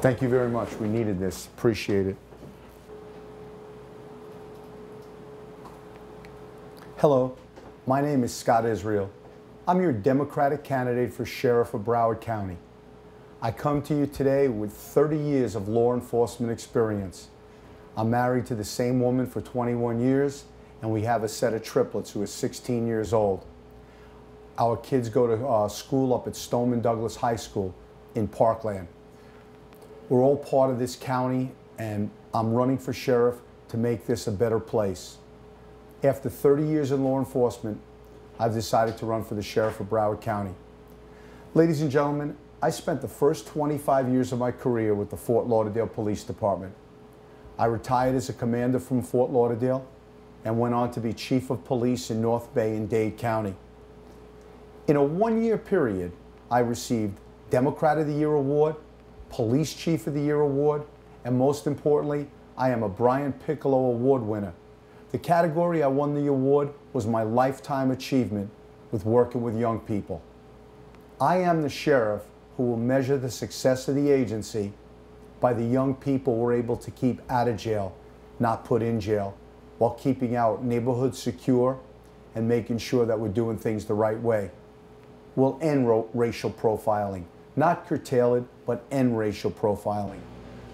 Thank you very much. We needed this. Appreciate it. Hello, my name is Scott Israel. I'm your Democratic candidate for Sheriff of Broward County. I come to you today with 30 years of law enforcement experience. I'm married to the same woman for 21 years, and we have a set of triplets who are 16 years old. Our kids go to school up at Stoneman Douglas High School in Parkland. We're all part of this county, and I'm running for sheriff to make this a better place. After 30 years in law enforcement, I've decided to run for the sheriff of Broward County. Ladies and gentlemen, I spent the first 25 years of my career with the Fort Lauderdale Police Department. I retired as a commander from Fort Lauderdale and went on to be chief of police in North Bay and Dade County. In a one-year period, I received Democrat of the Year Award, Police Chief of the Year Award, and most importantly, I am a Brian Piccolo Award winner. The category I won the award was my lifetime achievement with working with young people. I am the sheriff who will measure the success of the agency by the young people we're able to keep out of jail, not put in jail, while keeping our neighborhoods secure and making sure that we're doing things the right way. We'll end racial profiling. Not curtail it, but end racial profiling.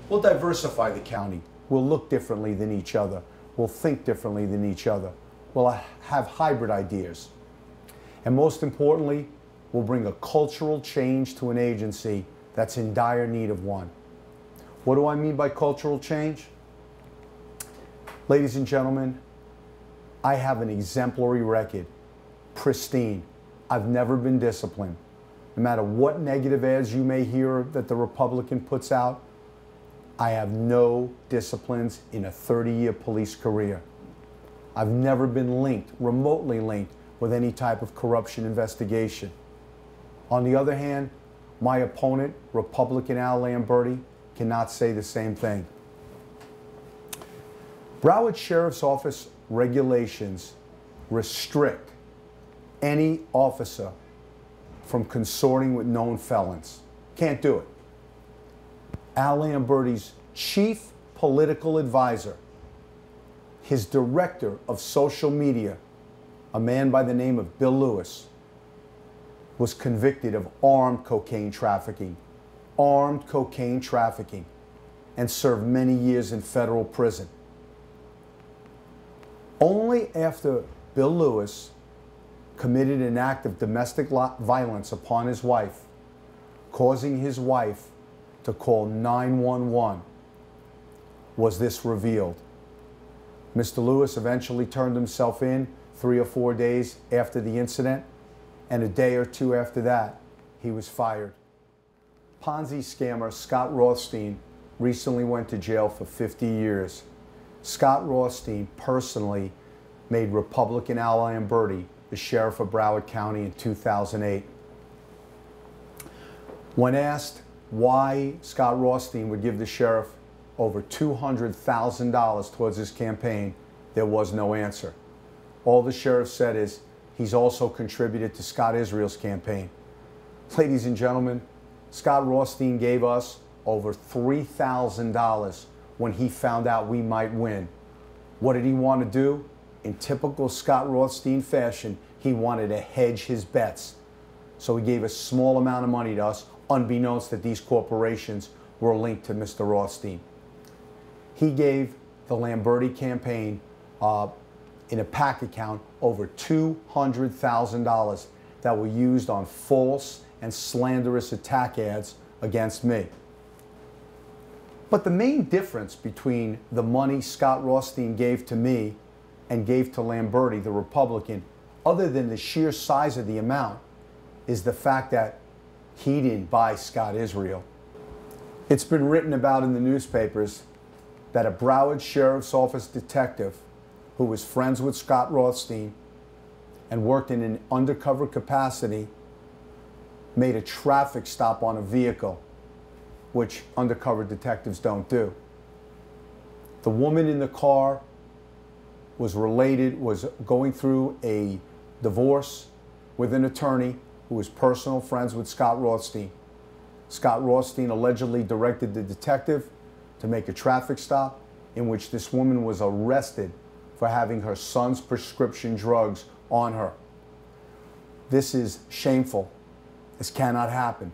We'll diversify the county. We'll look differently than each other. We'll think differently than each other. We'll have hybrid ideas. And most importantly, we'll bring a cultural change to an agency that's in dire need of one. What do I mean by cultural change? Ladies and gentlemen, I have an exemplary record, pristine. I've never been disciplined. No matter what negative ads you may hear that the Republican puts out, I have no disciplines in a 30-year police career. I've never been linked, remotely linked, with any type of corruption investigation. On the other hand, my opponent, Republican Al Lamberti, cannot say the same thing. Broward Sheriff's Office regulations restrict any officer from consorting with known felons. Can't do it. Al Lamberti's chief political advisor, his director of social media, a man by the name of Bill Lewis, was convicted of armed cocaine trafficking, and served many years in federal prison. Only after Bill Lewis committed an act of domestic violence upon his wife, causing his wife to call 911, was this revealed. Mr. Lewis eventually turned himself in 3 or 4 days after the incident, and a day or two after that, he was fired. Ponzi scammer Scott Rothstein recently went to jail for 50 years. Scott Rothstein personally made Republican Al Lamberti the sheriff of Broward County in 2008. When asked why Scott Rothstein would give the sheriff over $200,000 towards his campaign, there was no answer. All the sheriff said is, he's also contributed to Scott Israel's campaign. Ladies and gentlemen, Scott Rothstein gave us over $3,000 when he found out we might win. What did he want to do? In typical Scott Rothstein fashion, he wanted to hedge his bets. So he gave a small amount of money to us, unbeknownst that these corporations were linked to Mr. Rothstein. He gave the Lamberti campaign in a PAC account over $200,000 that were used on false and slanderous attack ads against me. But the main difference between the money Scott Rothstein gave to me and gave to Lamberti, the Republican, other than the sheer size of the amount, is the fact that he didn't buy Scott Israel. It's been written about in the newspapers that a Broward Sheriff's Office detective who was friends with Scott Rothstein and worked in an undercover capacity made a traffic stop on a vehicle, which undercover detectives don't do. The woman in the car was going through a divorce with an attorney who was personal friends with Scott Rothstein. Scott Rothstein allegedly directed the detective to make a traffic stop in which this woman was arrested for having her son's prescription drugs on her. This is shameful. This cannot happen.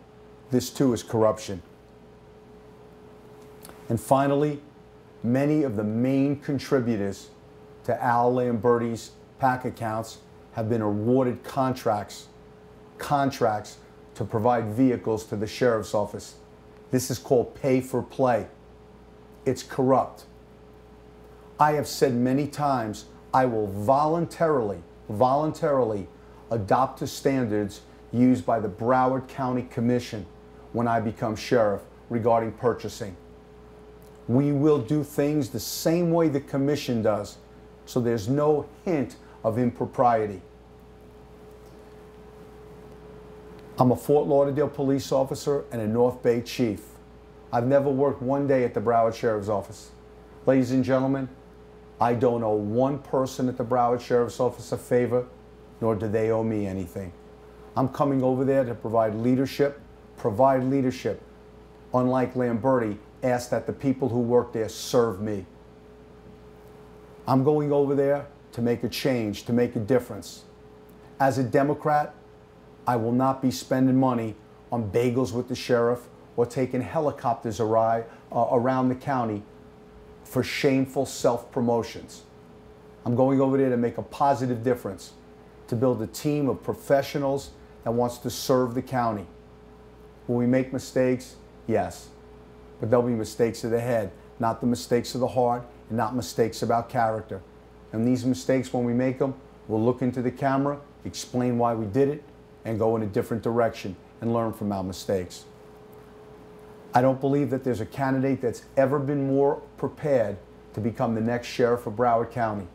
This too is corruption. And finally, many of the main contributors to Al Lamberti's PAC accounts have been awarded contracts to provide vehicles to the sheriff's office. This is called pay for play. It's corrupt. I have said many times, I will voluntarily adopt the standards used by the Broward County Commission when I become sheriff regarding purchasing. We will do things the same way the commission does, so there's no hint of impropriety. I'm a Fort Lauderdale police officer and a North Bay chief. I've never worked one day at the Broward Sheriff's Office. Ladies and gentlemen, I don't owe one person at the Broward Sheriff's Office a favor, nor do they owe me anything. I'm coming over there to provide leadership. Unlike Lamberti, ask that the people who work there serve me. I'm going over there to make a change, to make a difference. As a Democrat, I will not be spending money on bagels with the sheriff or taking helicopters around the county for shameful self-promotions. I'm going over there to make a positive difference, to build a team of professionals that wants to serve the county. Will we make mistakes? Yes. But there'll be mistakes of the head, not the mistakes of the heart, and not mistakes about character. And these mistakes, when we make them, we'll look into the camera, explain why we did it, and go in a different direction and learn from our mistakes. I don't believe that there's a candidate that's ever been more prepared to become the next sheriff of Broward County.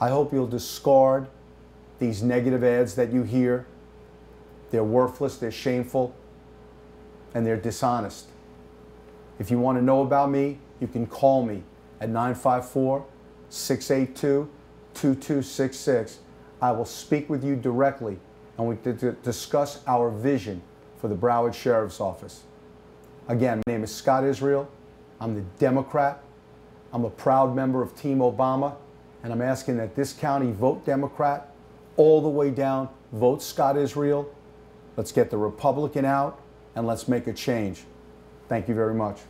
I hope you'll discard these negative ads that you hear. They're worthless, they're shameful, and they're dishonest. If you want to know about me, you can call me at 954-682-2266. I will speak with you directly and we can discuss our vision for the Broward Sheriff's Office. Again, my name is Scott Israel. I'm the Democrat. I'm a proud member of Team Obama, and I'm asking that this county vote Democrat all the way down, vote Scott Israel. Let's get the Republican out, and let's make a change. Thank you very much.